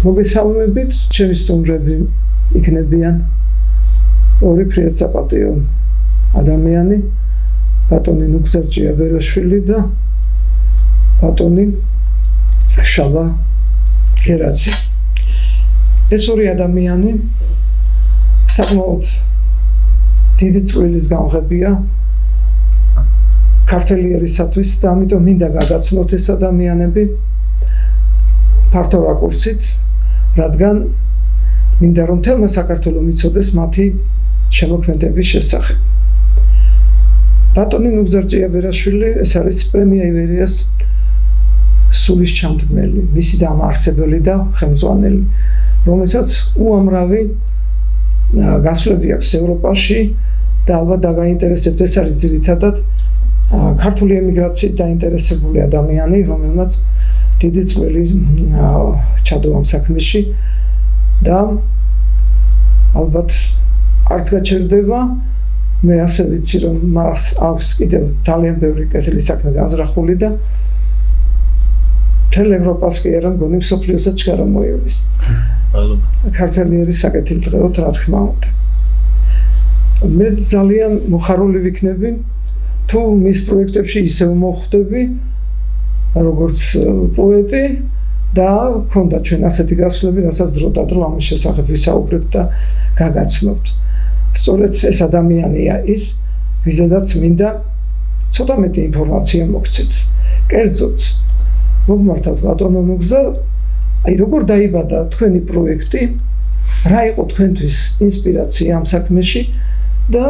მოგესალმებით, ჩემი სტუმრები იქნებიან ორი ფრიად საპატიო ადამიანი, ბატონი ნუგზარ ჯიაბერაშვილი და ბატონი შავა გერაცი. ეს ორი ადამიანი საკმაოდ დიდი წვლილის გამღებია ქართველიერისათვის და ამიტომ მინდა გაგაცნოთ ეს ადამიანები ფართო რაკურსით, რადგან მინდა რომ თელმა საქართველოს მიცოდეს მათი შემოქმედების შესახებ. ბატონი ნუგზარ ჯიაბერაშვილი ეს არის პრემია ივერიას სულის ჩამდგმელი, მისი დამაარსებელი და ხელმძღვანელი, რომელსაც უამრავი გასვლები აქვს ევროპაში და ალბათ დაგაინტერესებთ, ეს არის ძირითადად ქართული ემიგრაციით დაინტერესებული ადამიანი, რომელმაც დიდი წვლილი ჩადო ამ საქმეში და ალბათ არც გაჩერდება. მე ასე ვიცი, რომ მას აქვს კიდევ ძალიან ბევრი კეთილი საქმე განზრახული და მთელ ევროპას კი არა, მგონი მსოფლიოსაც ჩქარა მოივლის. ქართველიერის საკეთილ დღეოდ, რა თქმა უნდა. მე ძალიან მოხარული ვიქნები, თუ მის პროექტებში ისევ მოხვდები, როგორც პოეტი და გქონდა ჩვენ ასეთი გასვლები, რასაც დროდადრო ამის შესახებ ვისაუბრებთ და გაგაცნობთ. სწორედ ეს ადამიანია ის, ვიზედაც მინდა ცოტა მეტი ინფორმაცია მოგცეთ. კერძოდ, მოგმართავთ ბატონო ნუგზარ, როგორ დაიბადა თქვენი პროექტი, რა იყო თქვენთვის ინსპირაცია ამ საქმეში და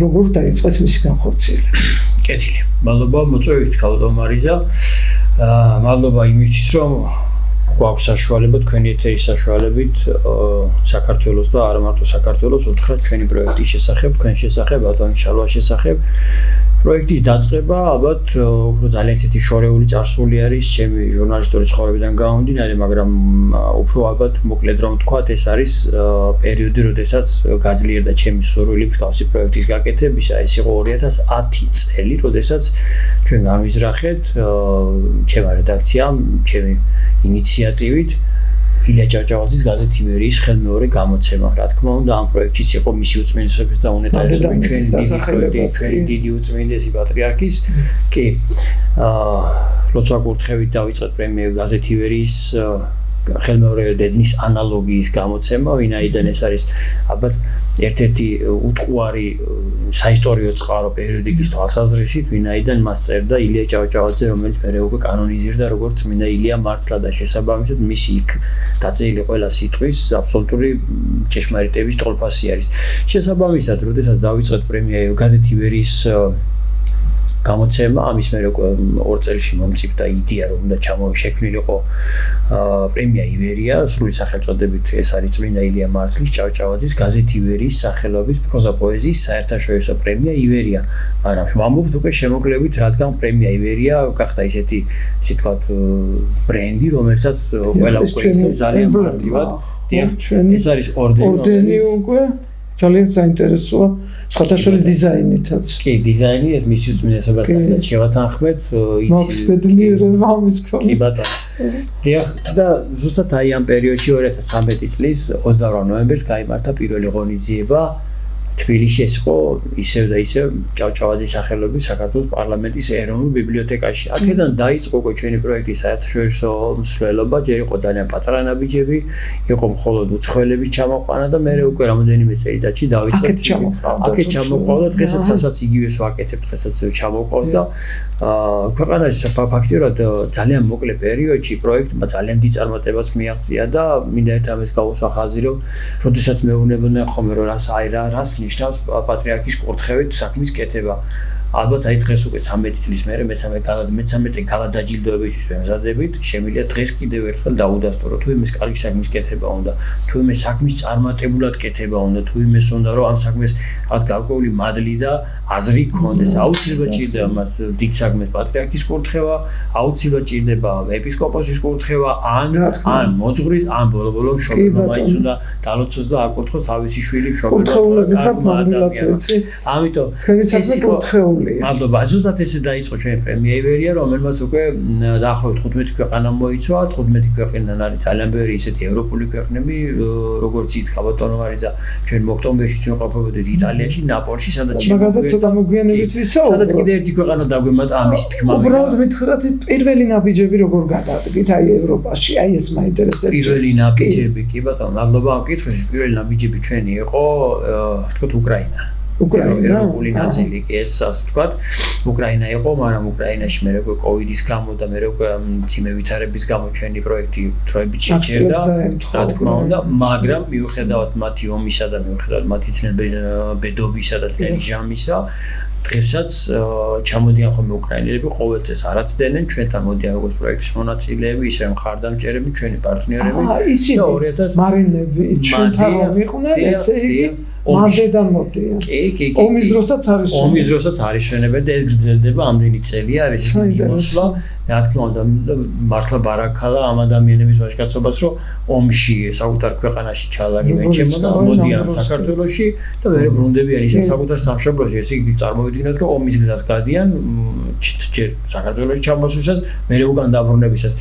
როგორ დაიწყეთ მისი განხორციელება. კეთილი. მადლობა მოწვევით ქალბატონ მარიზა. მადლობა იმისთვის, რომ გვაქვს საშუალება თქვენი ეთერის საშუალებით საქართველოს და არა მარტო საქართველოს უთხრათ ჩვენი პროექტის შესახებ, თქვენ შესახებ, ბატონი შალვას შესახებ. პროექტის დაწყება ალბათ უფრო ძალიან ისეთი შორეული წარსული არის ჩემი ჟურნალისტური ცხოვრებიდან გამომდინარე, მაგრამ უფრო ალბათ მოკლედ რომ ვთქვათ, ეს არის პერიოდი, როდესაც გაძლიერდა ჩემი სურვილი მსგავსი პროექტის გაკეთებისა. ეს იყო 2010 წელი, როდესაც ჩვენ განვიზრახეთ ჩემმა რედაქციამ, ჩემი ინიციატივით ილია ჭავჭავაძის გაზეთ ივერიის ხელმეორე გამოცემა. რა თქმა უნდა, ამ პროექტშიც იყო მისი უწმინდესობის და უნეტარესობის ჩვენი დიდი უწმინდესი პატრიარქის. კი, როცა კურთხევით დავიწყეთ პრემია გაზეთ ივერიის ხელმეორე დედნის ანალოგიის გამოცემა, ვინაიდან ეს არის ალბათ ერთ-ერთი უტყუარი საისტორიო წყარო პერიოდიკის თვალსაზრისით, ვინაიდან მას წერდა ილია ჭავჭავაძე, რომელიც მერე უკვე კანონიზირდა როგორც წმინდა ილია მართლა და შესაბამისად მისი იქ დაწერილი ყველა სიტყვის აბსოლუტური ჭეშმარიტების ტოლფასი არის. შესაბამისად, როდესაც დავიწყეთ პრემია გაზეთ ივერიის გამოცემა, ამის მერე უკვე 2 წელში მომწიფდა იდეა, რომ უნდა შექმნილიყო პრემია ივერია, სრული სახელწოდებით ეს არის წმინდა ილია მართლის ჭავჭავაძის გაზეთ ივერიის სახელობის პროზა პოეზიის საერთაშორისო პრემია ივერია. მაგრამ ვამბობთ უკვე შემოკლებით, რადგან პრემია ივერია გახდა ისეთი, ისე ვთქვათ, ბრენდი, რომელსაც ყველა უკვე ძალიან მარტივად ეს არის ორდენი უკვე ძალიან საინტერესოა. სხვათა შორის დიზაინითაც. კი, დიზაინი ეს მისი უწმინდესობასთან შევათანხმეთ, იცი. ბედნიერება ამის ქონა. კი ბატონო. დიახ, და ზუსტად აი ამ პერიოდში 2013 წლის 28 ნოემბერს გაიმართა პირველი ღონისძიება თბილისში. ეს იყო ისევ და ისევ ჭავჭავაძის სახელობის საქართველოს პარლამენტის ეროვნულ ბიბლიოთეკაში. აქედან დაიწყო უკვე ჩვენი პროექტის საერთაშორისო მსვლელობა, ჯერ იყო ძალიან პატარა ნაბიჯები, იყო მხოლოდ უცხოელების ჩამოყვანა და მერე უკვე რამოდენიმე წელიწადში დავიწყეთ. აქეთ ჩამოყვავდა, დღესაც რასაც იგივეს ვაკეთებთ, დღესაც ჩამოყვავს და ქვეყანაში ფაქტიურად ძალიან მოკლე პერიოდში პროექტმა ძალიან დიდ წარმატებას მიაღწია და მინდა ერთ ამას გავუსვა ხაზი, რომ როდესაც მეუბნებოდნენ ხოლმე რომ რას ნიშნავს პატრიარქის კურთხევით საქმის კეთება. ალბათ აი დღეს უკვე 13 წლის მერე მე-13 გალადაჯილდოებისთვის ვემზადებით, შემიძლია დღეს კიდევ ერთხელ დაუდასტურო, თუ იმის კარგი საქმის კეთება უნდა, თუ იმის საქმის წარმატებულად კეთება უნდა, თუ იმის უნდა რომ ამ საქმეს რაღაც გარკვეული მადლი და აზრი გქონდეს. აუცილებლად ჭირდება მას დიდ საქმეს პატრიარქის კურთხევა, აუცილებლად ჭირდება ეპისკოპოსის კურთხევა, ან მოძღვრის, ან ბოლო-ბოლო მშობელმა მაინც უნდა დალოცოს და აკურთხოს თავისი შვილი მშობელმა. კურთხეულები ხართ მადლად, ვიცი. ამიტომ თქვენი საქმე კურთხეული. მიღებულია. მადლობა. ზუსტად ესე დაიწყო ჩვენი პრემია ივერია, რომელმაც უკვე დაახლოებით 15 ქვეყანა მოიცვა, 15 ქვეყანიდან არის ძალიან ბევრი ისეთი ევროპული ქვეყნები, როგორც ითქვა ბატონო მარიზა, ჩვენ ოქტომბერში ვიმყოფებოდით იტალიაში, ნაპოლში, სადაც მაგაზე ცოტა მოგვიანებით ვისაუბროთ. სადაც კიდე ერთი ქვეყანა დაგვემატა ამის თქმა. უბრალოდ მითხრათ პირველი ნაბიჯები როგორ გადადგით აი ევროპაში, აი ეს მაინტერესებს. პირველი ნაბიჯები, კი ბატონო, მადლობა ამ კითხვისთვის. პირველი ნაბიჯები ჩვენი იყო, თქო უკრაინა. ევროპული ნაწილი კი ეს ასე ვთქვათ, უკრაინა იყო, მაგრამ უკრაინაში მე უკვე კოვიდის გამო და მე უკვე მძიმე ვითარების გამო ჩვენი პროექტი დროებით შეჩერდა, რა თქმა უნდა, მაგრამ მიუხედავად მათი ომისა და მიუხედავად მათი ბედობისა და ძლიერი ჟამისა, დღესაც ჩამოდიან ხოლმე უკრაინელები, ყოველ წელს არაცდენენ, ჩვენთან მოდიან როგორც პროექტის მონაწილეები, ისე მხარდამჭერები, ჩვენი პარტნიორები და 2000 მარინები ჩვენთან რომ იყვნენ, ესე იგი მანდედან მოდიან. კი. ომის დროსაც არის. ომის დროსაც არის შენებები და ეს გრძელდება ამდენი წელი არის იმოსვლა. რა თქმა უნდა, მართლა ბარაქალა ამ ადამიანების ვაჟკაცობას, რომ ომში საკუთარ ქვეყანაში ჩალარი მეჩემოდა, მოდიან საქართველოში და მე ბრუნდებიან ისე საკუთარ სამშობლოში, ესე იგი წარმოვიდგინოთ, რომ ომის გზას გადიან, ჯერ საქართველოში ჩამოსვლისას, მე უკან დაბრუნებისას.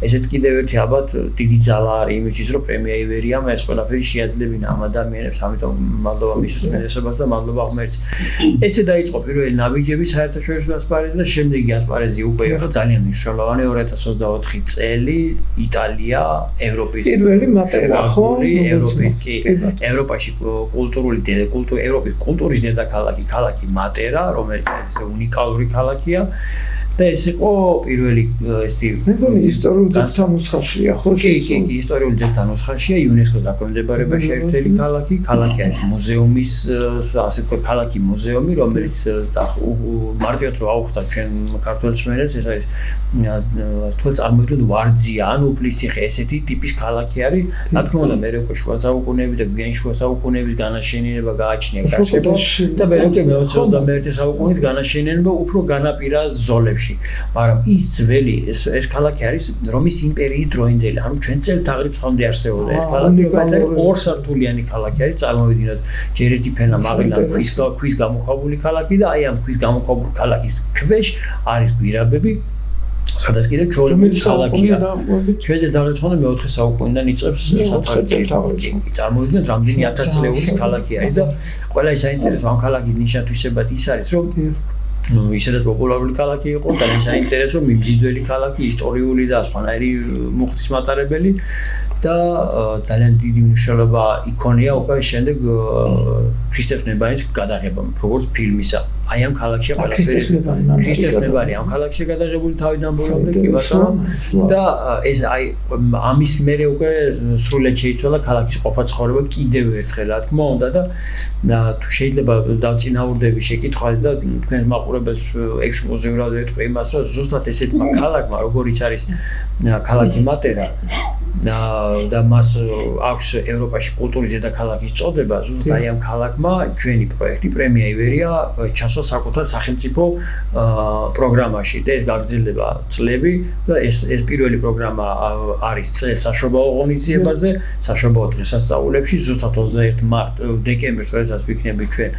ესეც კიდევ ერთი ალბათ დიდი ძალა არის იმისთვის, რომ პრემია ივერიამ ეს ყველაფერი შეაძლებინა ამ ადამიანებს, ამიტომ მადლობა მის უმეტესობას და მადლობა ღმერთს. ესე დაიწყო პირველი ნაბიჯები საერთაშორისო ასპარეზზე და შემდეგი ასპარეზი უკვე იყო ძალიან მნიშვნელოვანი 2024 წელი იტალია ევროპის პირველი მატერა ხო ევროპაში ევროპის კულტურის დედაქალაქი ქალაქი მატერა რომელიც უნიკალური ქალაქია და ეს იყო პირველი ესეთი მეგონი ისტორიული ძეგლთა ნუსხაშია ხო კი ისტორიული ძეგლთა ნუსხაშია იუნესკოს დაქვემდებარებაში ერთ-ერთი ქალაქი არის მუზეუმის ასე ვთქვათ ქალაქი მუზეუმი რომელიც მარტივად რო აუხსნა ჩვენ ქართველ მსმენელს ეს არის თქო წარმოვიდგინოთ ვარძია ან უფლისციხე ესეთი ტიპის ქალაქი არის რა თქმა უნდა მე უკვე შუა საუკუნეები და გვიანი შუა საუკუნეების განაშენიანება გააჩნია გარშემო და მე უკვე მე-21 საუკუნის განაშენიანება უფრო განაპირა ზოლებში მაგრამ ის ძველი ეს ქალაქი არის რომის იმპერიის დროინდელი ანუ ჩვენ წელთაღრიცხვამდე არსებობდა ეს ქალაქი რომელიც ორსართულიანი ქალაქი არის წარმოვიდგინოთ ჯერ ერთი ფენა მაღლა ქვის გამოქვაბული ქალაქი და აი ამ ქვის გამოქვაბული ქალაქის ქვეშ არის გვირაბები სადაც კიდე ჩვეულებრივი ქალაქია ჩვენზე დაგეცხონდა მე-4 საუკუნიდან იწყებს სათავეში წარმოვიდგინოთ რამდენი 1000 წლეულის ქალაქი არის და ყველა საინტერესო ამ ქალაქის ნიშან-თვისებად ის არის რომ ისედაც პოპულარული ქალაქი იყო და საინტერესო მიმზიდველი ქალაქი ისტორიული და სხვანაირი მუხტის მატარებელი და ძალიან დიდი მნიშვნელობა იქონია უკვე შემდეგ ქრისტესნებანის გადაღებამ როგორც ფილმისა აი ამ ქალაქში ქრისტესნებანი ამ ქალაქში გადაღებული თავიდან ბოლომდე კი ბატონო და ეს აი ამის მერე უკვე სრულად შეიცვალა ქალაქის ყოფა ცხოვრება კიდევ ერთხელ რა თქმა უნდა და თუ შეიძლება დავწინაურდები შეკითხვაზე და თქვენს მაყურებელს ექსკლუზიურად ვეთქვი იმას რომ ზუსტად ესეთმა ქალაქმა როგორიც არის ქალაქი მატერა და მას აქვს ევროპაში კულტურის დედაქალაქის წოდება ზუსტად აი ამ ქალაქმა ჩვენი პროექტი პრემია ივერია ჩასვა საკუთარ სახელმწიფო პროგრამაში და ეს გაგრძელდება წლები და ეს პირველი პროგრამა არის წელს საშობაო ღონისძიებაზე საშობაო დღესასწაულებში ზუსტად 21 დეკემბერს როდესაც ვიქნებით ჩვენ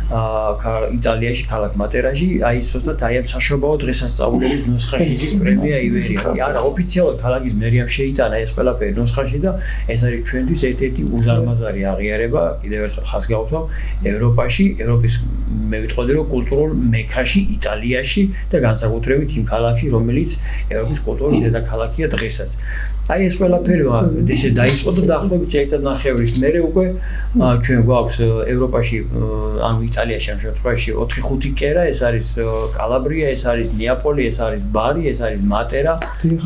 იტალიაში ქალაქ მატერაში აი ზუსტად აი ამ საშობაო დღესასწაულების ნუსხაში ის პრემია ივერია არა ოფიციალურად ქალაქის მერიამ შეიტანა ეს ყველაფერი ნუსხაში და ეს არის ჩვენთვის ერთ-ერთი უზარმაზარი აღიარება კიდევ ერთხელ ხაზს გავუსვამ ევროპაში ევროპის მე ვიტყოდი რომ კულტურულ მექაში იტალიაში და განსაკუთრებით იმ ქალაქში რომელიც ევროპის კულტურის დედაქალაქია დღესაც აი ეს ყველაფერი ესე დაიწყო და დაახლოებით წელიწად-ნახევრის მერე უკვე ჩვენ გვაქვს ევროპაში ანუ იტალიაში ამ შემთხვევაში 4-5 კერა ეს არის კალაბრია ეს არის ნეაპოლი ეს არის ბარი ეს არის მატერა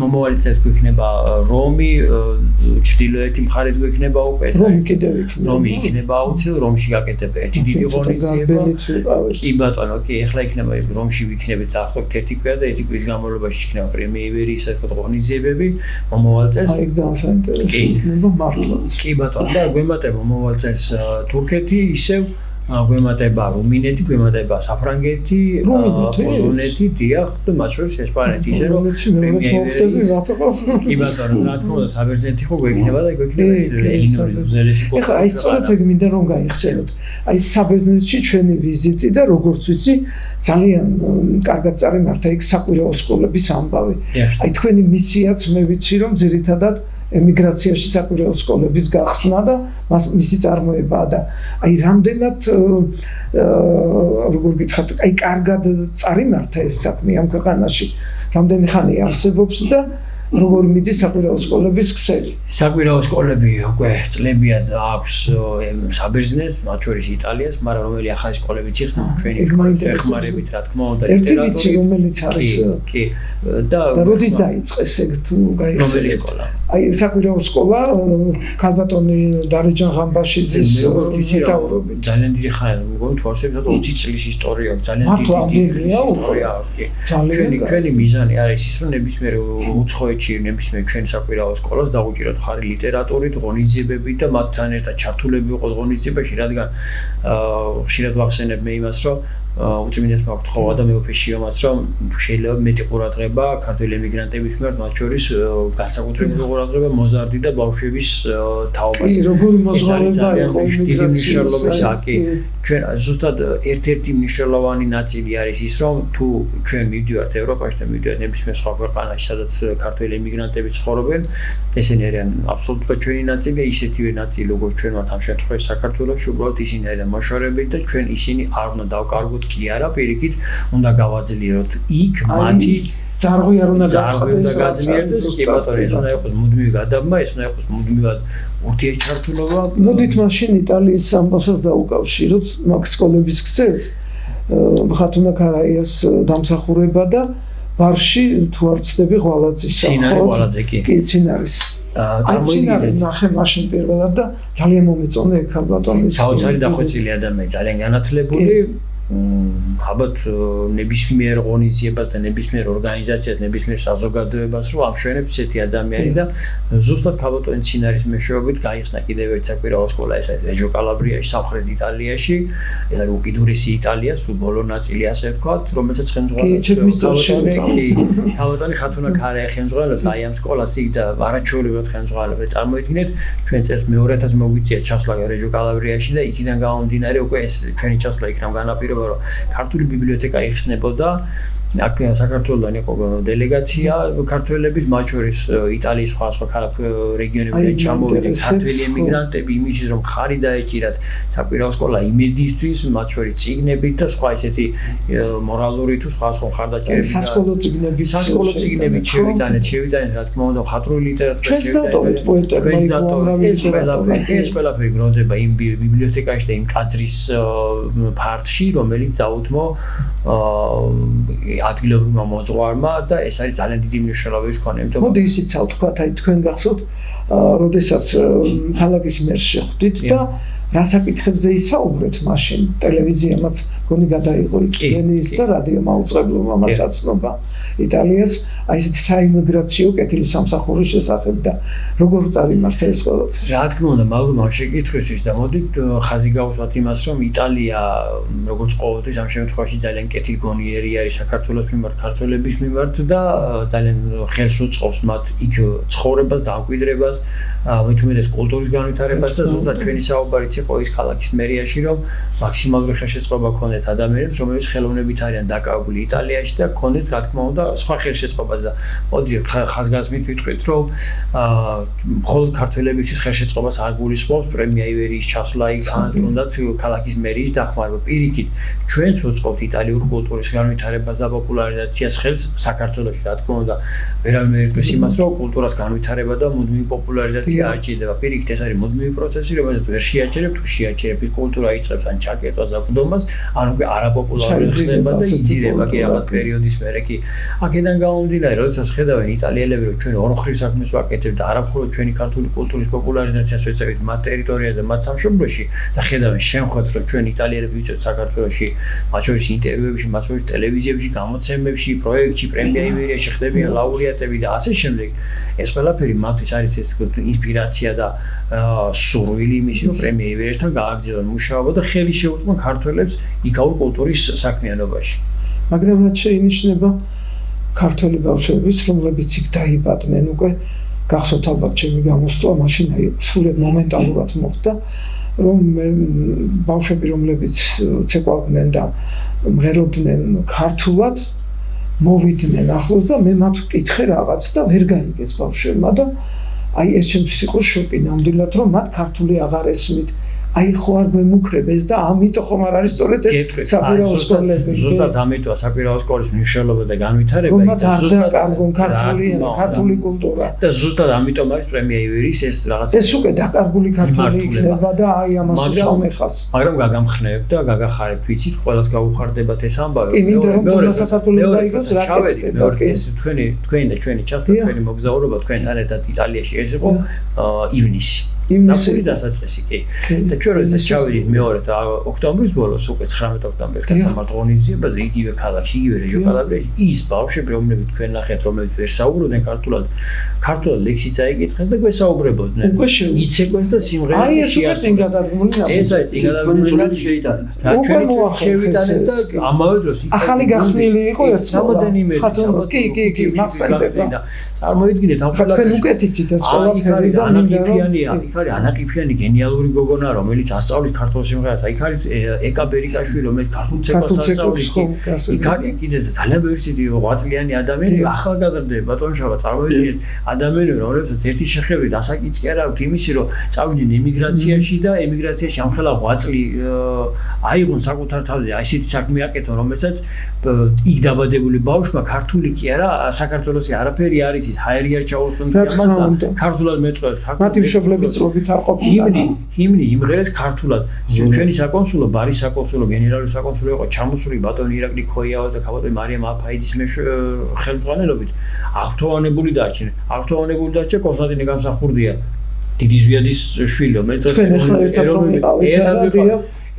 მომავალი წელს გვიქნება რომი ჩრდილოეთი მხარეს გვიქნება უკვე ეს რომი იქნება აუცილებლად რომში გაკეთება ერთი დიდი ღონისძიება კი ბატონო კი ეხლა იქნება რომში ვიქნებით დაახლოებით ერთი კვირა და ერთი კვირის განმავლობაში იქნება პრემია ივერიის ღონისძიებები მომავალ წელს აი დაასაინტერესებინება მართლაც კი ბატონო და გვემატება მომავალ წელს თურქეთი ისევ გვემატება რუმინეთი, გვემატება საფრანგეთი, პოლონეთი, დიახ, და მათ შორის ესპანეთი, ისე რომ კი ბატონო, რა თქმა უნდა, საბერძნეთი ხო გვექნება და გვექნება ეს ელინური უძველესი კულტურა. ეხლა აი სწორედ ეგ მინდა რომ გაიხსენოთ. აი საბერძნეთში ჩვენი ვიზიტი და როგორც ვიცი, ძალიან კარგად წარიმართა იქ საკვირაო სკოლების ამბავი. აი თქვენი მისიაც მე ვიცი რომ ძირითადად ემიგრაციაში საკვირაო სკოლების გახსნა და მისი წარმოებაა და აი რამდენად როგორ გითხრათ, აი კარგად წარიმართა ეს საქმე ამ ქვეყანაში, რამდენი ხანი არსებობს და როგორ მიდის საკვირაო სკოლების ქსელი. საკვირაო სკოლები უკვე წლებია და აქვს საბერძნეთს, მათ შორის იტალიას, მაგრამ რომელი ახალი სკოლებიც იხსნა ჩვენი ეხმარებით, რა თქმა უნდა, ლიტერატურით. ერთი რომელიც არის კი და როდის დაიწყეს ეგ თუ გაიხსენეთ? რომელი სკოლა? აი საკვირაო სკოლა ქალბატონი დარეჯან ღამბაშიძის მეთაურობით. ძალიან დიდი ხანი, მგონი თუ არსებობს 20 წლის ისტორია, ძალიან დიდი ისტორია აქვს. ჩვენი მიზანი არის ის, რომ ნებისმიერ უცხოეთში ნებისმიერ ჩვენ საკვირაო სკოლას დაუჭიროთ ხარი ლიტერატურით, ღონისძიებებით და მათთან ერთად ჩართულები ვიყოთ ღონისძიებაში, რადგან ხშირად ვახსენებ მე იმას, რომ უწმინდეს მოგთხოვა და მეუფეშიომაც რომ შეიძლება მეტი ყურადღება ქართველი ემიგრანტების მიმართ, მათ შორის განსაკუთრებული ყურადღება მოზარდი და ბავშვების თაობაზე. კი, როგორი მოზღავება იყო იმიგრაციაში. კი, ჩვენ ზუსტად ერთ-ერთი მნიშვნელოვანი ნაწილი არის ის, რომ თუ ჩვენ მივდივართ ევროპაში და მივდივართ ნებისმიერ სხვა ქვეყანაში, სადაც ქართველი ემიგრანტები ცხოვრობენ, ესენი არიან აბსოლუტურად ჩვენი ნაწილი, ისეთივე ნაწილი, როგორც ჩვენ ვართ ამ შემთხვევაში საქართველოში, უბრალოდ ისინი არიან მოშორებით და ჩვენ ისინი არ უნდა დავკარგოთ კი არა, პირიქით უნდა გავაძლიეროთ იქ მათი ძარღვი არ უნდა გაძლიერდეს, კი ბატონო, ეს უნდა იყოს მუდმივი გადაბმა, ეს უნდა იყოს მუდმივად ურთიერთჩართულობა. მოდით მაშინ იტალიის ამბავსაც დაუკავშიროთ მაგ სკოლების ქსელს, ხათუნა ქარაიას დამსახურება და ბარში თუ არ ცდები ღვალაძის სახოთ. კი, წინარის. წინარი ნახე მაშინ პირველად და ძალიან მომეწონა ეგ ქალბატონის. საოცარი დახვეწილი ადამიანი, ძალიან განათლებული. ალბათ ნებისმიერ ღონისძიებას და ნებისმიერ ორგანიზაციას, ნებისმიერ საზოგადოებას რო ამშვენებს ესეთი ადამიანი და ზუსტად ქალბატონის წინარის მეშვეობით გაიხსნა კიდევ ერთი საკვირაო სკოლა, ეს არის რეჯო კალაბრიაში, სამხრეთ იტალიაში, ეს არის უკიდურესი იტალია, სულ ბოლო ნაწილი ასე ვთქვათ, რომელსაც ხელმძღვანელობს ქალბატონი ხათუნა ქარაია ხელმძღვანელობს აი ამ სკოლას იქ და არაჩვეულებრივად ხელმძღვანელობს. წარმოიდგინეთ, ჩვენ წელს მეორედაც მოგვიწია ჩასვლა რეჯო კალაბრიაში და იქიდან გამომდინარე უკვე ეს ჩვენი ჩასვლა იქნებ განაპირობა რომ ქართული ბიბლიოთეკა იხსნებოდა. აქ საქართველოსთან იყო დელეგაცია ქართველების, მათ შორის იტალიის სხვა ქალაქ რეგიონებიდან ჩამოვიდნენ ქართველი ემიგრანტები, იმისთვის რომ ხარი დაეჭირათ საკვირაო სკოლა იმედისთვის, მათ შორის წიგნებით და სხვა ესეთი მორალური თუ სხვა მხარდაჭერები. სასკოლო წიგნებით შევიტანეთ, რა თქმა უნდა, მხატვრული ლიტერატურა ეს ყველაფერი გროვდება იმ ბიბლიოთეკაში და იმ კადრის ფარდში, რომელიც დაუთმო ადგილობრივმა მოძღვარმა და ეს არის ძალიან დიდი მნიშვნელობის მქონე. მოდი ისიც ავთქვათ, აი თქვენ გახსოვთ, როდესაც ქალაქის მერს შეხვდით და რა საკითხებზე ისაუბრეთ მაშინ ტელევიზიამაც გონი გადაიღო იქ და რადიო მაუწყებლობა მაცაცნობა იტალიას აი ესეთი საიმიგრაციო კეთილი სამსახურის შესახებ და როგორ წარიმართა ეს ყველაფერი. რა თქმა უნდა, მალუმა შეკითხვისთვის და მოდით ხაზი გავუსვათ იმას, რომ იტალია როგორც ყოველთვის ამ შემთხვევაში ძალიან კეთილგონიერი არის საქართველოს მიმართ, ქართველების მიმართ და ძალიან ხელს უწყობს მათ იქ ცხოვრებას და ამკვიდრებას, მით უმეტეს კულტურის განვითარებას და ზუსტად ჩვენი საუბარიც იყო ის ქალაქის მერიაში, რომ მაქსიმალური ხელშეწყობა ქონდეთ ადამიანებს, რომლებიც ხელოვნებით არიან დაკავებული იტალიაში და ქონდეთ რა თქმა უნდა სხვა ხელშეწყობას და მოდი ხაზგასმით ვიტყვით, რომ მხოლოდ ქართველებისთვის ხელშეწყობას არ გულისხმობს პრემია ივერიის ჩასვლა იქ, თუნდაც ქალაქის მერიის დახმარება. პირიქით, ჩვენც ვუწყობთ იტალიური კულტურის განვითარებას და პოპულარიზაციას ხელს საქართველოში, რა თქმა უნდა, ვერავინ ვერ იტყვის იმას, რომ კულტურას განვითარება და მუდმივი პოპულარიზაცია არ ჭირდება. პირიქით, ეს არის მუდმივი პროცესი, რომელსაც ვერ შეაჩერებთ, თუ შეაჩერებთ კულტურა იწყებს ან ჩაკეტვას და ყდომას, ან უკვე არაპოპულარული ხდება და იძირება კი რაღაც პერიოდის მერე კი. აქედან გამომდინარე, როდესაც ხედავენ იტალიელები, რომ ჩვენ ორმხრივ საქმეს ვაკეთებთ და არა მხოლოდ ჩვენი ქართული კულტურის პოპულარიზაციას ვეწევით მათ ტერიტორიაზე და მათ სამშობლოში და ხედავენ შემოხვედრს, რომ ჩვენ იტალიელები ვიწევთ საქართველოში, მათ შორის ინტერვიუებში, მათ შორის ტელევიზიებში, გამოცემებში, პროექტში, პრემია ივერიაში ხდებიან ლაურეატები და ასე შემდეგ. ეს ყველაფერი მათთვის არის ეს ინსპირაცია და სურვილი იმისი, რომ პრემია ივერიესთან გააგრძელონ მუშაობა და ხელი შეუწყონ ქართველებს იქაურ კულტურის საქმიანობაში. მაგრამ რაც შეინიშნება ქართველი ბავშვების, რომლებიც იქ დაიბადნენ უკვე გახსოვთ ალბათ ჩემი გამოსვლა, მაშინ სულ მომენტალურად მოხდა, რომ ბავშვები, რომლებიც ცეკვავდნენ და მღეროდნენ ქართულად, მოვიდნენ ახლოს და მე მათ ვკითხე რაღაც და ვერ გაიგეს ბავშვებმა და აი ეს ჩემთვის იყო შოკი ნამდვილად, რომ მათ ქართული აღარ ესმით. აი ხო არ გვემუქრებეს და ამიტომ ხომ არ არის სწორედ ეს საკვირაო სკოლები. ზუსტად ამიტომ საკვირაო სკოლის მნიშვნელობა და განვითარება და ზუსტად კარგონ ქართული კულტურა. და ზუსტად ამიტომ არის პრემია ივერიის ეს რაღაც. ეს უკვე დაკარგული ქართული იქნება და აი ამას უშავეხას. მაგრამ გაგამხნევებ და გაგახარებ, ვიცით, ყველას გაუხარდებათ ეს ამბავი. კი, მინდა რომ თუნდაც საქართველოს დაიგოს რა კეთდება. ეს თქვენი და ჩვენი ჩასვლა, თქვენი მოგზაურობა თქვენთან ერთად იტალიაში ეს იყო ივნისი. Iwnisi დასაწყისი კი. და ჩვენ როდესაც ჩავედით მეორე ოქტომბრის ბოლოს უკვე 19 ოქტომბერს გასამართლ ღონისძიებაზე იგივე ქალაქში, იგივე რეჟო კალაბრიაში ის ბავშვები, რომლებიც თქვენ ნახეთ, რომლებიც ვერ საუბრობდნენ ქართულად ლექსი წაიკითხეთ და გვესაუბრებოდნენ. იცეკვეს და სიმღერა აი ეს უკვე წინ გადადგმული ნაბიჯი. ეს არის წინ გადადგმული შეიტანეთ. ჩვენ შევიტანეთ და ამავე დროს ახალი გახსნილი იყო ეს რამოდენიმე კი მახსენდება. წარმოიდგინეთ ამ თქვენ უკეთიცით ეს ყველაფერი და ანაკიფიანია. არის ანაკიფიანი გენიალური გოგონა, რომელიც ასწავლის ქართულ სიმღერას. იქ არის ეკა ბერიკაშვილი, რომელიც ქართულ ცეკვას ასწავლის. იქ არის კიდე ძალიან ბევრი ღვაწლიანი ადამიანი, ახალგაზრდები, ბატონშავა, წარმოიდგინეთ ადამიანები, რომლებსაც ერთი შეხებით ასაკიც კი არ აქვთ იმისი, რომ წავიდნენ ემიგრაციაში და ემიგრაციაში ამხელა ღვაწლი აიღონ საკუთარ თავზე, აი ესეთი საქმე აკეთონ, რომელსაც იქ დაბადებული ბავშვმა ქართული კი არა, საქართველოსი არაფერი არ იცით, ჰაერი არ ჩაუსვენ ამას და ქართულად მეტყველს. მათი მშობლები წლობით არ ყოფილან. ჰიმნი იმღერეს ქართულად. ჩვენი საკონსულო, ბარის საკონსულო, გენერალური საკონსულო იყო ჩამოსული ბატონი ირაკლი ქოიავა და ქალბატონი მარიამ აფაიდის ხელმძღვანელობით. აღფრთოვანებული დარჩა კონსტანტინე გამსახურდია. დიდი ზვიადის შვილი, რომელიც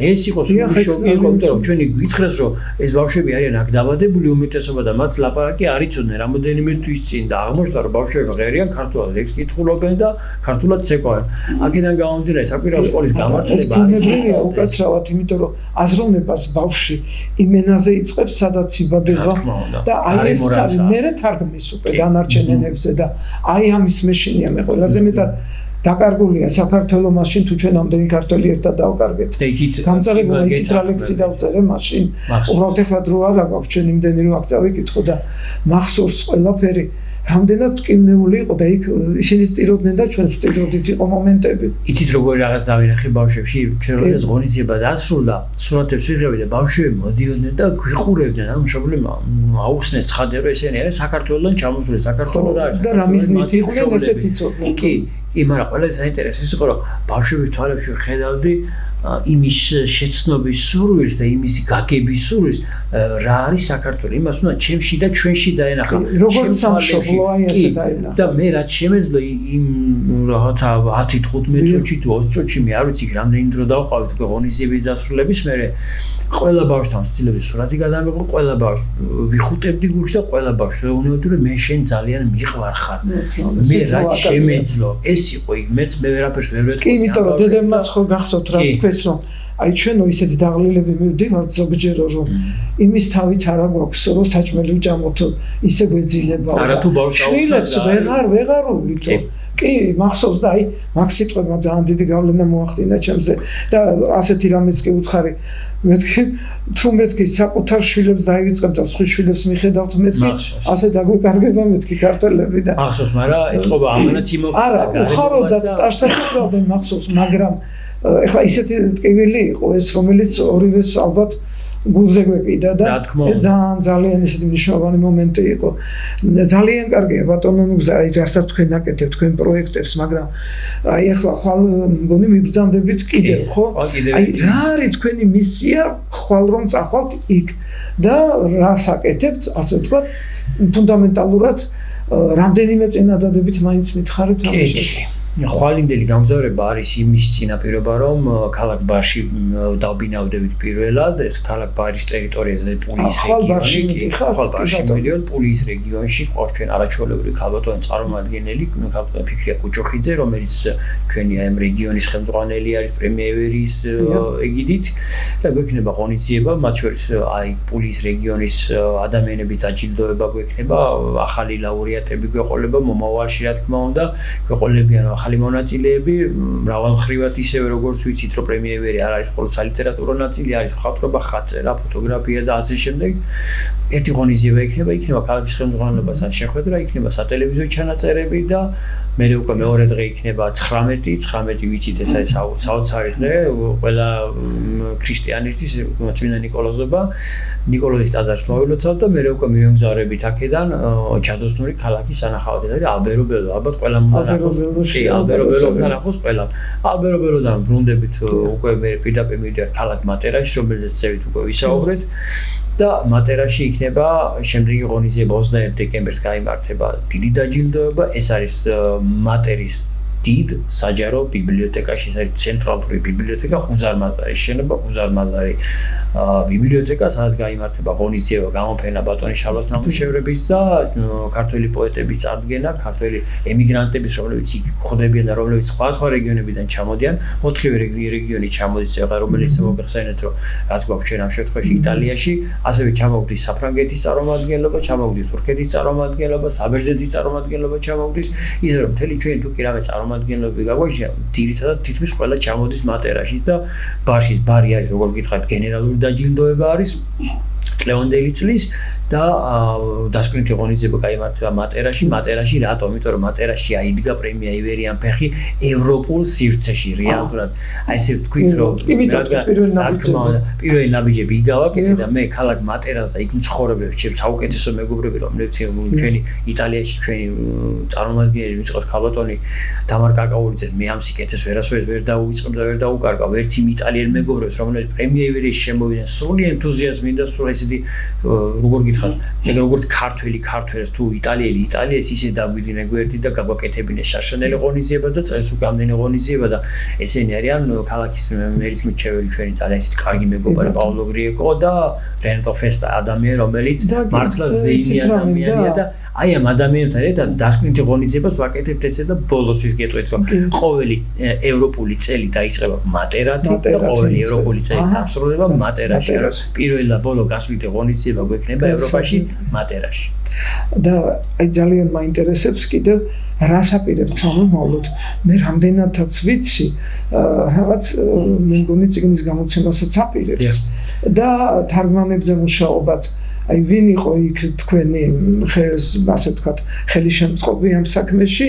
ეს იყო სულ შოკი იყო, იმიტომ რომ ჩვენი გითხრეს, რომ ეს ბავშვები არიან აქ დაბადებული უმეტესობა და მათ ლაპარაკი არ იცოდნენ რამოდენიმე თვის წინ და აღმოჩნდა, რომ ბავშვები ღერიან ქართულად ლექს კითხულობენ და ქართულად ცეკვავენ. აქედან გამომდინარე, საკვირაო სკოლის გამართლება ეს ბუნებრივია უკაცრავად, იმიტომ რომ აზროვნებას ბავშვი იმ ენაზე იწყებს, სადაც იბადება და აი ეს მერე თარგმნის უკვე დანარჩენ ენებზე და აი ამის მეშინია მე ყველაზე მეტად დაკარგულია საქართველოს მაშინ თუ ჩვენ ამდენი ქართველი ერთად დავკარგეთ. გამწარებულა იცით რა ლექსი დავწერე მაშინ. უბრალოდ ეხლა დრო არ აქვს ჩვენ იმდენი რომ აქ წავიკითხო და მახსოვს ყველაფერი. რამდენად ტკივნეული იყო და იქ ისინი სტილობდნენ და ჩვენ სტილობდით იყო მომენტები. იცით როგორ რაღაც დავინახე ბავშვებში, ჩვენ როდესაც ღონისძიება დასრულდა, სურათებს ვიღებდი და ბავშვები მოდიოდნენ და გვიყურებდნენ, ანუ მშობლებმა აუხსნეს ცხადე რომ ესენი არიან საქართველოსდან ჩამოსული, საქართველოს რა არის და რა მიზნით იყვნენ ესეც იცოდნენ. კი, მაგრამ ყველაზე საინტერესო იყო რომ ბავშვების თვალებში ხედავდი იმის შეცნობის სურვილს და იმის გაგების სურვილს რა არის საქართველო იმას უნდა ჩემში და ჩვენში დაენახა როგორც სამშობლო აი ესე დაენახა და მე რაც შემეძლო იმ რაღაცა 10-15 წუთში თუ 20 წუთში მე არ ვიცი რამდენი დრო დავყავით ღონისძიების დასრულების მერე ყველა ბავშვთან ვცდილობდი სურათი გადამიღო ყველა ბავშვს ვიხუტებდი გულში და ყველა ბავშვს ვეუბნებოდი რომ მე შენ ძალიან მიყვარხარ მე რაც შემეძლო ეს იყო მეც მე ვერაფერს ვერ ვეთქვი კი იმიტომ რომ დედამაც ხო გახსოვთ რა თქვეს რომ აი ჩვენო ისეთი დაღლილები მივდივართ ზოგჯერო რომ იმის თავიც არ აქვს რომ საჭმელი ვჭამოთ ისე გვეძინება არა თუ ბავშვს ვეღარ უვლითო კი მახსოვს და აი მაგ სიტყვებმა ძალიან დიდი გავლენა მოახდინა ჩემზე და ასეთი რამეც კი უთხარი მეთქი თუ მეთქი საკუთარ შვილებს დაივიწყებ და სხვა შვილებს მიხედავთ მეთქი ასე დაგვეკარგება მეთქი ქართველები და მახსოვს მაგრამ ეთყობა ამანაც იმო არა უხაროდათ ტაშტაკობდნენ მახსოვს მაგრამ ეხლა ისეთი ტკივილი იყო ეს რომელიც ორივეს ალბათ გულზე გვეკიდა და ეს ძალიან ისეთი მნიშვნელოვანი მომენტი იყო ძალიან კარგია ბატონო ნუგზა აი რასაც თქვენ აკეთებთ თქვენ პროექტებს მაგრამ აი ეხლა ხვალ მგონი მიბრძანდებით კიდევ ხო აი რა არის თქვენი მისია ხვალ რომ წახვალთ იქ და რას აკეთებთ ასე ვთქვათ ფუნდამენტალურად რამდენიმე წინადადებით მაინც მითხარით ამაში ხვალინდელი გამგზავრება არის იმის წინაპირობა, რომ ქალაქ ბარში დავბინავდებით პირველად, ეს ქალაქ ბარის ტერიტორიაზე პულიის რეგიონი, ხვალ ბარში მივიდივართ პულიის რეგიონში, ყავს ჩვენ არაჩვეულებრივი ქალბატონი წარმომადგენელი, ქალბატონი ფიქრია კუჭოხიძე, რომელიც ჩვენი ამ რეგიონის ხელმძღვანელი არის პრემიერის ეგიდით და გვექნება ღონისძიება, მათ შორის აი პულიის რეგიონის ადამიანების დაჯილდოება გვექნება, ახალი ლაურეატები გვეყოლება მომავალში, რა თქმა უნდა, გვეყოლებიან ახალი მონაწილეები, მრავალმხრივად ისევე როგორც ვიცით, რომ პრემიერი არ არის მხოლოდ სალიტერატურო ნაწილი, არის მხატვრობა, ხატწერა, ფოტოგრაფია და ასე შემდეგ. ერთი ღონისძიება იქნება ქალაქის ხელმძღვანელობასთან შეხვედრა, იქნება სატელევიზიო ჩანაწერები და მერე უკვე მეორე დღე იქნება 19 ვიცით ეს არის საოცარი დღე, ყველა ქრისტიანისთვის წმინდა ნიკოლოზობა, ნიკოლოზის ტაძარს მოვილოცავთ და მერე უკვე მივემგზავრებით აქედან ჯადოსნური ქალაქის სანახავად, ეს არის ალბერო ბელო, ალბათ ყველა უნდა ნახოს. კი, ალბერო ბელოდან ნახოს ყველა. ალბერო ბელოდან ბრუნდებით უკვე მე პირდაპირ მივიდივართ ქალაქ მატერაში, რომელზეც წევით უკვე ვისაუბრეთ. და მატერაში იქნება შემდეგი ღონისძიება 21 დეკემბერს გაიმართება დიდი დაჯილდოება, ეს არის მატერის დიდ საჯარო ბიბლიოთეკაში, ეს არის ცენტრალური ბიბლიოთეკა, ხუზარმაზარის შენობა, ხუზარმაზარი ბიბლიოთეკა, სადაც გაიმართება ღონისძიება, გამოფენა ბატონი შალვას ნამუშევრების და ქართველი პოეტების წარდგენა, ქართველი ემიგრანტების, რომლებიც იქ გვხვდებიან და რომლებიც სხვა რეგიონებიდან ჩამოდიან, 4 რეგიონი ჩამოდის, რომელიც მოგეხსენეთ, რომ რაც გვაქვს ჩვენ ამ შემთხვევაში იტალიაში, ასევე ჩამოვდის საფრანგეთის წარმომადგენლობა, ჩამოვდის თურქეთის წარმომადგენლობა, საბერძნეთის წარმომადგენლობა ჩამოვდის, ისე რომ მთელი ჩვენ თუ კი რამე წარმომადგენლობები გაგვაჩნია, ძირითადად თითქმის ყველა ჩამოდის მატერაში და ბარში, ბარი არის, როგორ გითხრათ, გენერალური დაჯილდოება არის წლევანდელი წლის და დასკვნითი ღონისძიება გაიმართება მატერაში, რატომ? იმიტომ რომ მატერაში აიდგა პრემია ივერიან ფეხი ევროპულ სივრცეში რეალურად. აი ესე ვთქვით, რომ პირველი ნაბიჯები იგავაკეთე და მე ქალაქ მატერას და იქ მცხოვრებებს, ჩემ საუკეთესო მეგობრები, რომლებიც ჩვენი იტალიაში ჩვენი წარმომადგენელი ვიწყოს ქალბატონი დამარ კაკაურიძე, მე ამ სიკეთეს ვერასოდეს ვერ დაუვიწყებ და ვერ დაუკარგავ. ერთ იმ იტალიელ მეგობრებს, რომლებიც პრემია ივერიაში შემოვიდნენ სრული ენთუზიაზმით და სრულ ესეთი როგორ როგორც ქართველს თუ იტალიელს ისე დაგვიდნენ გვერდით და გაგვაკეთებინეს შარშანელი ღონისძიება და წელს უკვე ამდენი ღონისძიება და ესენი არიან ქალაქის მერიტმიჩეველი ჩვენი ტალენტით კარგი მეგობარი პაოლო გრიეკო და რენატო ფესტა ადამიანი რომელიც მართლა ზეიმი ადამიანია და აი ამ ადამიანთან ერთად დასკვნითი ღონისძიებას ვაკეთებთ ესე და ბოლოსთვის გეტყვით რომ ყოველი ევროპული წელი დაიწყება მატერათი და ყოველი ევროპული წელი დასრულდება მატერაში. პირველი და ბოლო გასვლითი ღონისძიება გვექნება ევროპაში მატერაში. და აი ძალიან მაინტერესებს კიდევ რას აპირებთ სამომავლოდ. მე რამდენადაც ვიცი, რაღაც მე მგონი წიგნის გამოცემასაც აპირებთ და თარგმანებზე მუშაობაც. აი ვინ იყო იქ თქვენი ასე ვთქვათ ხელისშემწყობი ამ საქმეში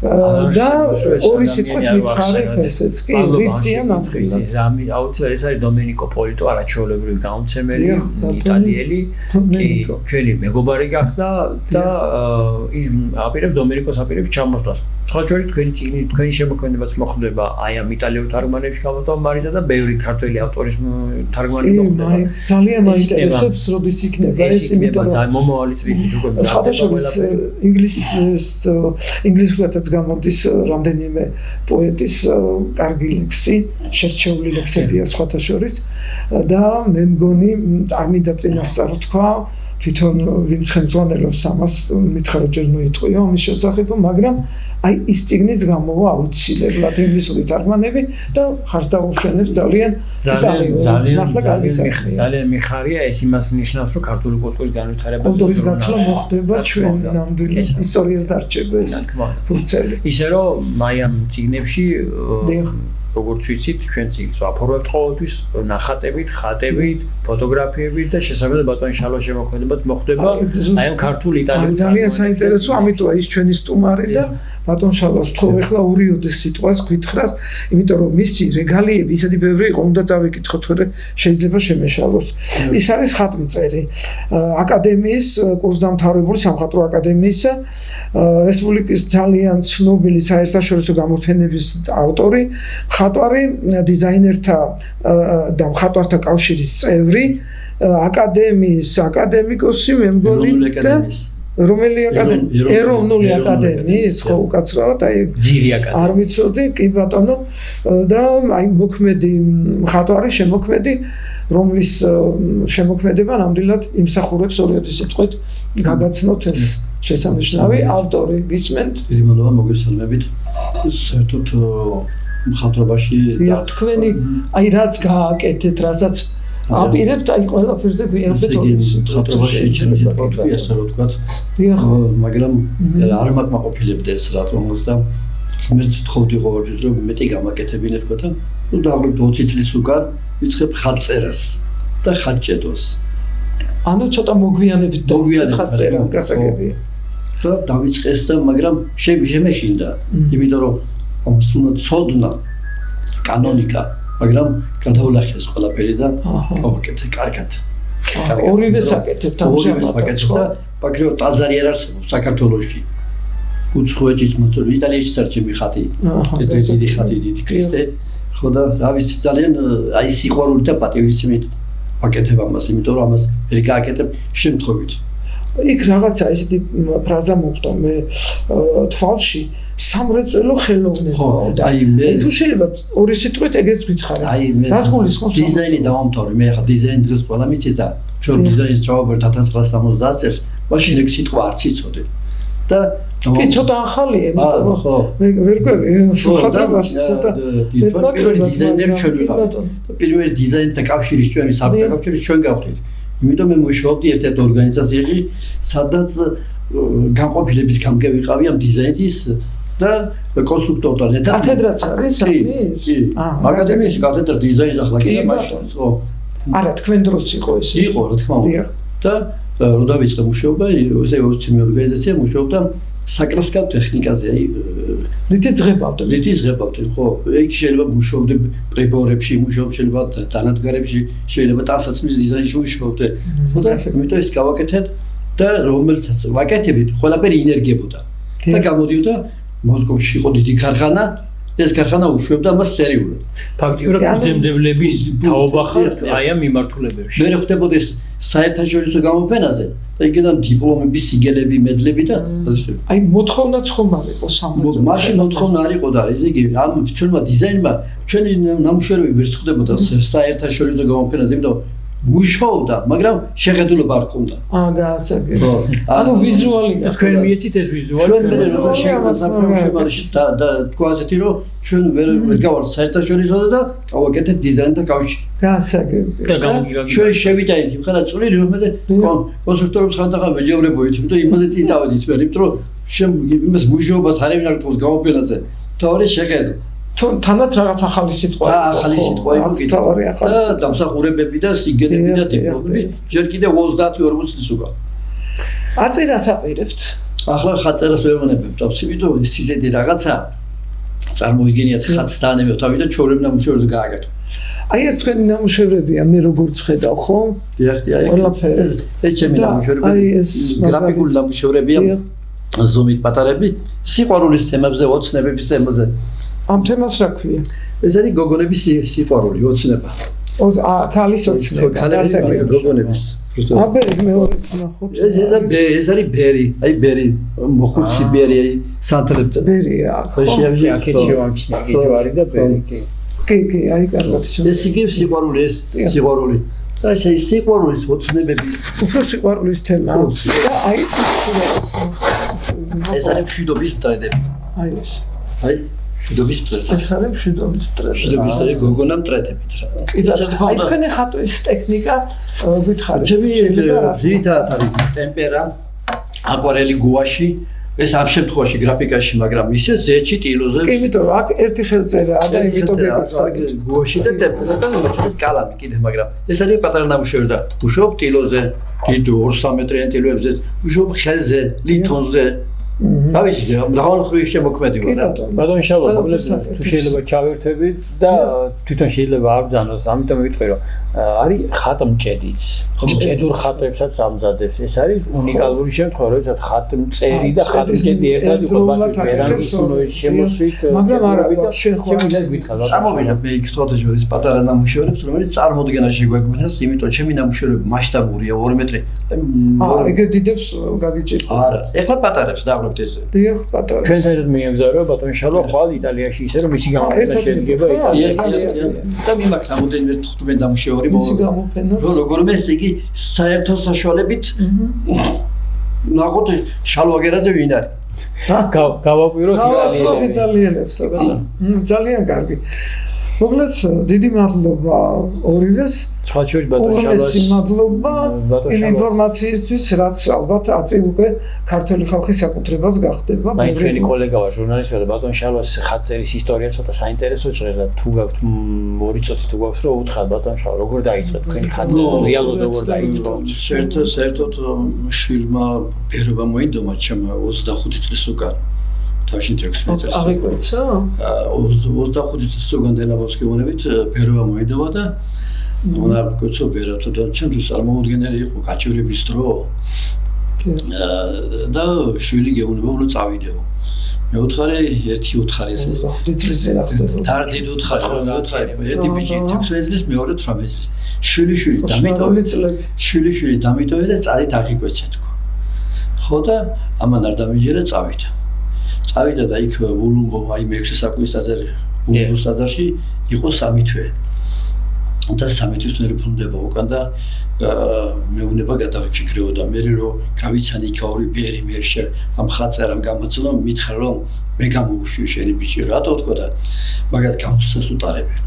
და ორი სიტყვით მითხარით ესეც კი ვიციან ამხილად. აუცილებლად ეს არის დომენიკო პოლიტო, არაჩვეულებრივი გამომცემელი იტალიელი, კი ჩვენი მეგობარი გახდა და აპირებს დომენიკოს აპირებს ჩამოსვლას. სხვა შორის თქვენი შემოქმედებაც მოხდება აი ამ იტალიურ თარგმანებში ქალბატონ მარიზა და ბევრი ქართველი ავტორის თარგმანი მოხდება. ძალიან მაინტერესებს როდის იქნება ეს, იმიტომ რომ მომავალი წლისთვის უკვე ინგლისურადაც გამოდის რამდენიმე პოეტის კარგი ლექსი, შერჩეული ლექსებია სხვათა შორის და მე მგონი არ მინდა წინასწარ თქვა თვითონ ვინც ხელმძღვანელობს ამას მითხრა ჯერ მოიტყვიო ამის შესახებ, მაგრამ აი ის წიგნიც გამოვა აუცილებლად ინგლისური თარგმანები და ხარს დაუშვენებს ძალიან მიხარია ეს იმას ნიშნავს რომ ქართული კულტურის განვითარება კულტურის გაცვლა მოხდება ჩვენ ნამდვილი ისტორიას დარჩება ეს ფურცელი. ისე რომ აი ამ წიგნებში როგორც ვიცით, ჩვენ წიგნს ვაფორმებთ ყოველთვის ნახატებით, ხატებით, ფოტოგრაფიებით და შესაბამისად ბატონი შალოს შემოქმედებად მოხდება აი ამ ქართულ იტალიურ. ძალიან საინტერესო, ამიტომა ის ჩვენი სტუმარი და ბატონ შალოს თქო ეხლა ორიოდეს სიტყვას გითხრათ, იმიტომ რომ მისი რეგალიები ისეთი ბევრი იყო, უნდა წავიკითხოთ, თორე შეიძლება შემეშალოს. ის არის ხატმწერი აკადემიის კურსდამთავრებული სამხატვრო აკადემიისა, რესპუბლიკის ძალიან ცნობილი საერთაშორისო გამოფენების ავტორი, მხატვარი, დიზაინერთა და მხატვართა კავშირის წევრი, აკადემიის აკადემიკოსი, მე მგონი და რომელი აკადემია? ეროვნული აკადემიის, ხო, უკაცრავად, აი ძირი აკადემია. არ ვიცოდი, კი ბატონო, და აი მოქმედი მხატვარი, შემოქმედი, რომლის შემოქმედება ნამდვილად იმსახურებს ორიოდი სიტყვით გაგაცნოთ ეს შესანიშნავი ავტორი, გისმენთ? დიდი მადლობა მოგესალმებით. საერთოდ მხატვრობაში და თქვენი აი რაც გააკეთეთ, რასაც აპირებთ, აი ყველაფერზე გვიერთეთ ორი მხატვრობაში შეიძლება ასე რომ ვთქვათ. მაგრამ არ მაკმაყოფილებდა ეს რატომაც და მე ვთხოვდი ყოველთვის რომ მეტი გამაკეთებინე თქვა და ნუ დაახლოებით 20 წლის უკან ვიწყებ ხატწერას და ხატჭედოს. ანუ ცოტა მოგვიანებით ხატწერა გასაგებია. და დავიწყეს და მაგრამ შემეშინდა, იმიტომ რომ ამას უნდა ცოდნა კანონიკა, მაგრამ გადავლახეს ყველაფერი და გავაკეთე კარგად. ორივე საკეთებთ ამჟამად და პატრიოტ ტაძარი არ არსებობს საქართველოში. უცხოეთის მოწვეული იტალიაშიც არ ჩემი ხატი. ეს დიდი ხატი, დიდი ქრისტე. ხო და რა ვიცი ძალიან აი სიყვარული და პატივისცემით ვაკეთებ ამას, იმიტომ რომ ამას ვერ გააკეთებ შემთხვევით. იქ რაღაცა ესეთი ფრაზა მოხდა მე თვალში სამრეწველო ხელოვნება. აი მე თუ შეიძლება ორი სიტყვით ეგეც გითხარით. აი მე დიზაინი დავამთავრე, მე ახლა დიზაინი დღეს ყველა მიცი და ჩვენ დიზაინის ჯავაბერ 1970 წელს მაშინ ეგ სიტყვა არც იცოდი. და კი ცოტა ახალია, იმიტომ რომ მე ვერ ყვევი ხატებას ცოტა პირველი დიზაინერი ჩვენ ვიყავით. პირველი დიზაინთა კავშირის ჩვენი საბჭოთა კავშირის ჩვენ გავხდით. იმიტომ მე მუშაობდი ერთ-ერთ ორგანიზაციაში, სადაც განყოფილების გამგე ვიყავი ამ დიზაინის და კონსტრუქტორთან ერთად. კათედრაც არის ამის? აკადემიაში კათედრა დიზაინის ახლა კი მაშინ ხო. არა, თქვენ დროს იყო ეს. იყო, რა თქმა უნდა. და რო დავიწყე მუშაობა, ესე ოციმი ორგანიზაცია მუშაობდა საკრასკავ ტექნიკაზე, აი ლითი ძღებავდნენ, ხო. იქ შეიძლება მუშაობდე პრიბორებში, მუშაობ შეიძლება დანადგარებში, შეიძლება ტანსაცმლის დიზაინში მუშაობდე. და იმიტომ ის გავაკეთეთ და რომელსაც ვაკეთებით, ყველაფერი ინერგებოდა. და გამოდიოდა მოსკოვში იყო დიდი ქარხანა, ეს ქარხანა უშვებდა მას სერიულად. ფაქტიურად ფუძემდებლების თაობა ხართ აი ამ მიმართულებებში. მე ხდებოდა ეს საერთაშორისო გამოფენაზე და იქიდან დიპლომები, სიგელები, მედლები და აი მოთხოვნაც ხომ არ იყო სამრეწველო. მაშინ მოთხოვნა არ იყო და ესე იგი ამ ჩვენმა დიზაინმა ჩვენი ნამუშევრები ვერ ხდებოდა საერთაშორისო გამოფენაზე, იმიტომ მუშაობდა, მაგრამ შეხედულობა არ ჰქონდა. გაასაგებ. ანუ ვიზუალი თქვენ მიეცით ეს ვიზუალი. ჩვენ მე როცა შემოგვიმარში და თქვა ასეთი რომ ჩვენ ვერ გავართ საერთაშორისოზე და გავაკეთეთ დიზაინთა კავშირი. გაასაგებ. ჩვენ შევიტანით იმხანა წვრილი რომელზე კონსტრუქტორებს ხანდახან ვეჯევრებოდით, იმიტომ იმაზე წინ წავედით მე, იმიტომ რომ იმას მუშაობას არ ევინარ თქოს გამოფენაზე. თავი შეხედო. თანაც რაღაც ახალი სიტყვა იყო. ახალი სიტყვა იყო კიდე. და დამსახურებები და სიგელები და დიპლომები ჯერ კიდე 30-40 წლის უკან. აწერას აპირებთ. ახლა ხატწერას ვერ ვუნებებთ, იმიტომ რომ ეს ისეთი რაღაცა წარმოიგენიათ ხატს დაანებებთ, თავი და ჩვეულებრივ ნამუშევრებზე გააკეთო. აი ეს თქვენი ნამუშევრებია, მე როგორც ხედავ, ხო? დიახ, ყველაფერი. ეს ჩემი ნამუშევრები, გრაფიკული ნამუშევრებია, ზომით პატარები, სიყვარულის თემებზე, ოცნებების თემაზე. ამ თემას რა ქვია? ეს არის გოგონების სიყვარული, ოცნება. ქალის ოცნება. ქალების გოგონების. აბერი მეორე ნახოთ. ეს არის ბერი, აი ბერი, მოხუცი ბერი, აი სანთლებდა. ბერია. ხო, აქეთ შევამჩნია ჯვარი და ბერი, კი. კი, აი კარგად ჩა. ეს იგი სიყვარული, ეს სიყვარული. და ეს სიყვარულის ოცნებების, უფრო სიყვარულის თემა. და აი ეს არის მშვიდობის მტრედები. აი ეს. აი მშვიდობის მტრედები. ეს არის მშვიდობის მტრედები. მშვიდობის მტრედები გოგონა მტრედებით რა. აი თქვენი ხატვის ტექნიკა გითხარით. ჩემი ძირითადად არის ტემპერა, აკვარელი გუაში, ეს ამ შემთხვევაში გრაფიკაში, მაგრამ ისე ზეთში ტილოზე. კი, იმიტომ რომ აქ ერთი ხელწერაა და იმიტომ გუაში და ტემპერა და მოჭრეთ კალამი კიდე, მაგრამ ეს არის პატარა ნამუშევარი და მუშაობ ტილოზე, კიდე 2-3 მეტრიან ტილოებზე, მუშაობ ხელზე, ლითონზე. დავიცი მრავალმხრივი შემოქმედი ვარ რა ბატონო ინშალლა თუ შეიძლება ჩავერთვებით და თვითონ შეიძლება აბრძანოს ამიტომ ვიტყვი რომ არის ხატმჭედიც მჭედურ ხატებსაც ამზადებს ეს არის უნიკალური შემთხვევა როდესაც ხატმწერი და ხატმჭედი ერთად იყო ბატონო ვერანგის ნოის შემოსვით მაგრამ არა შემიძლია გითხრათ წამოვიდა მე იქ თვალთაჟორის პატარა ნამუშევრებს რომელიც წარმოდგენა შეგვეგვინოს იმიტომ ჩემი ნამუშევრები მასშტაბურია 2 მეტრი ეგრე დიდებს გაგიჭირდა არა ეხლა პატარებს დააბრუნეთ ეს დიახ პატარა ჩვენ საერთოდ მიემგზავრება ბატონო ინშალლა ხვალ იტალიაში ისე რომ მისი გამოფენა შედგება იტალიაში და მიმაქ რამოდენიმე 15 ნამუშევარი მისი გამოფენა როგორმე ესე იგი საერთო საშუალებით ნახოთ შალვაგერაძე ვინ არის გავაკვიროთ იტალიელებს ძალიან კარგი მოკლედ დიდი მადლობა ორივეს სხვა შორის ბატონო შალვას მადლობა იმ ინფორმაციისთვის რაც ალბათ აწი უკვე ქართული ხალხის საკუთრებაც გახდება მაინც ჩვენი კოლეგა ვარ ჟურნალისტი და ბატონო შალვას ხატწერის ისტორია ცოტა საინტერესო ჭრედა თუ გაქვთ 2 წუთი თუ გაქვთ რომ უთხრათ ბატონო შალვა როგორ დაიწყეთ თქვენი ხატწერა რეალურად როგორ დაიწყო საერთოდ შვილმა ბერობა მოიდომა ჩემ 25 წლის უკან თავში 16 წელს აღიკვეცა 25 წლის უკან დელაბოსკევონებით ბერობა მოიდომა და უნდა გქოცო ბერათო და ჩემთვის წარმოუდგენელი იყო გაჭირების დრო და შვილი გეუბნება რომ წავიდეო მე უთხარი ერთი უთხარი ეს 5 წელზე რა ხდება დარდით უთხარი ერთი ბიჭი 16 წლის მეორე 18 წლის შვილი დამიტოვე და წარით აღიკვეცა თქო ხო და ამან არ დამიჯერა წავიდა და იქ ულუმბო აი მე-6 საკვის ტაძარი ულუმბოს ტაძარში იყო 3 თვე და 3 თვის მერე ფუნდება უკან და მეუნება გადავიფიქრეო და მე რომ გავიცანი იქ ორი ბერი მე ამ ხაწერამ გამოცნო მითხრა რომ მე გამოვუშვი შენი ბიჭი რატო თქო და მაგათ გამოსცეს უტარებენ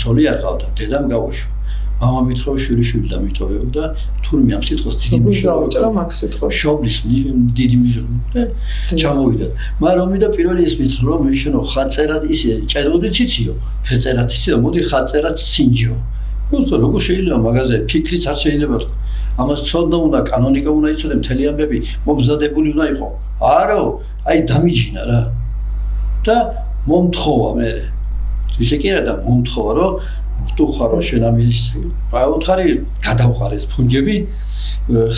ცოლი არ ყავდა დედამ გავუშვა მამა მითხრა შვილი დამიტოვეო და თურმე ამ სიტყვას დიდი მიშავა მაგ სიტყვას შობლის დიდი მიშავა ჩამოვიდა მაგრამ მე და პირველი ის მითხრა რომ მე შენო ხაწერად ისე ჭედოდი ციციო ფეწერად ციციო მოდი ხაწერად სინჯო ну то როგორ შეიძლება მაგაზე ფიქრიც არ შეიძლება თქო ამას ცოდნა უნდა კანონიკა უნდა იცოდე მთელი ამბები მომზადებული უნდა იყო არა აი დამიჯინა რა და მომთხოვა მე ისე კი არა და მომთხოვა რომ თუ ხარო შენ ამის აი უთხარი გადავყარე ფუნჯები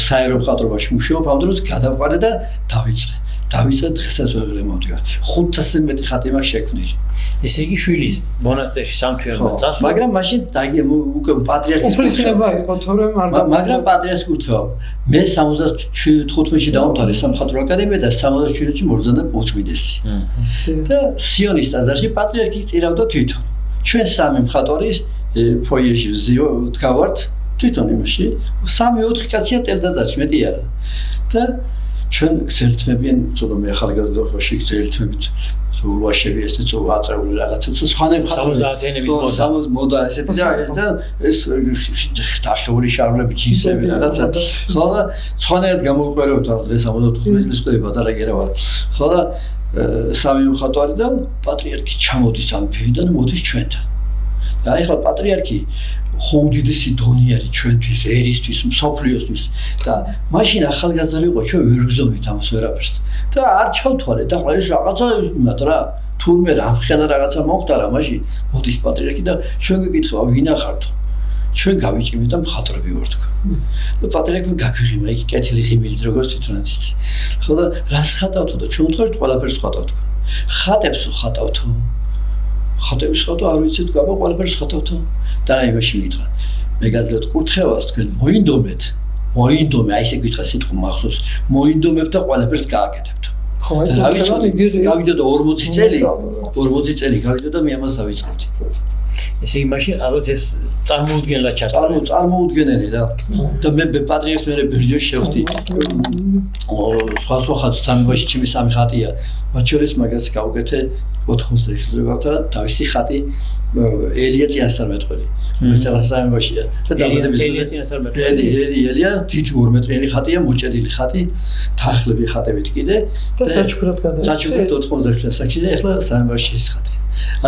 საერო მხატვრობაში მუშაობ ამ დროს გადავყარე და დავიწყე დღესაც ვეღარ მოვდგა 500-ზე მეტი ხატი მაქვს შექმნილი ესე იგი შვილის მონასტერში სამთვიარმა წასვლა მაგრამ მაშინ უკვე პატრიარქის უფლისნება იყო თორემ არ და მაგრამ პატრიარქს გულთხავ მე 75-ში დავამთავრე სამხატვრო აკადემია და 77-ში მობრძანა უწმიდესი და სიონის ტაძარში პატრიარქი წირავდა თვითონ ჩვენ სამი მხატვარი ფოიეში ვდგავართ თვითონ იმაში 3-4 კაცია ტელდაძარში მეტი არა და ჩვენ გზერთმებიან ცოტა მე ახალგაზრდობაში გზერთმებით ულვაშები ესე ცოტა აწეული რაღაცა სხვანაირ ხატებს 60 მოდა ესეთი და ეს დახეული შარლები ჯინსები რაღაცა ხო და სხვანაირად გამოვიყურებთ დღეს 75 წლის პატარა გერა ვარ ხო და სამი მხატვარი და პატრიარქი ჩამოდის ამ ფიდან მოდის ჩვენთან და ეხლა პატრიარქი ხო უდიდესი დონი არის ჩვენთვის ერისთვის მსოფლიოსთვის და მაშინ ახალგაზრდა იყო ჩვენ ვერ ვგზავნით ამას ვერაფერს და არ ჩავთვალე და ეს რაღაცა იმათ რა თურმე რამხელა რაღაცა მოხდა რა მაშინ მოდის პატრიარქი და ჩვენ გეკითხა ვინ ახართ ჩვენ გავიჭიმეთ და მხატვრები ვართ და პატრიარქი გაგვიღიმა იქ კეთილი ღიმილით როგორც თვითონაც იცი ხო და რას ხატავთო და ჩვენ ვთქვით ყველაფერს ხატავთ ხატებს ხატავთო ხატების ხატო არ ვიცით გაბა ყველაფერს ხატავთო და იმაში მითხრა მე გაძლევთ კურთხევას თქვენ მოინდომეთ აი ესე გითხრა სიტყვა მახსოვს მოინდომებთ და ყველაფერს გააკეთებთ ხო და გავიდა და 40 წელი გავიდა და მე ამას დავიწყებდი ესე იგი მაშინ ალბათ ეს წარმოუდგენლად ჩატარდა წარმოუდგენელი რა და მე პატრიარქს მე ბერჯოში შევხვდი სხვა ხატს სამებაში ჩემი 3 ხატია მათ შორის მაგას გავუკეთე 80 წელს ზოგადად თავისი ხატი ელია წინასწარმეტყველი სამებაშია და დამატების ელია თითი 2 მეტრიანი ხატია მოჭედილი ხატი თახლები ხატებით კიდე და საჩუქრად გადაიჭრა 80 წელს და ეხლა სამებაში ეს ხატი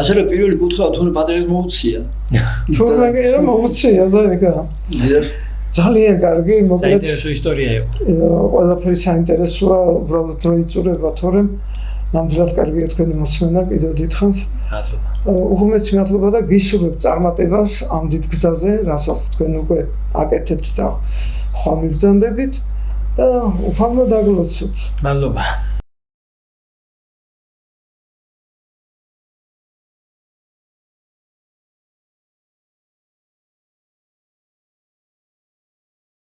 ასე რომ პირველი კუთხე თუნ პატრიარქს მოუწია თორემ მოუწია და ეგა ძალიან კარგი, მოკლედ საინტერესო ისტორია იყო. ყველაფერი საინტერესოა, უბრალოდ რო იწურება თორემ ნამდვილად კარგია თქვენი მოსმენა, კიდევ დიდხანს. უღმესი მადლობა და გისურვებ წარმატებას ამ დიდ გზაზე, რასაც თქვენ უკვე აკეთებთ და ხვალ მიბრძანდებით და უფალმა დაგლოცოთ. მადლობა.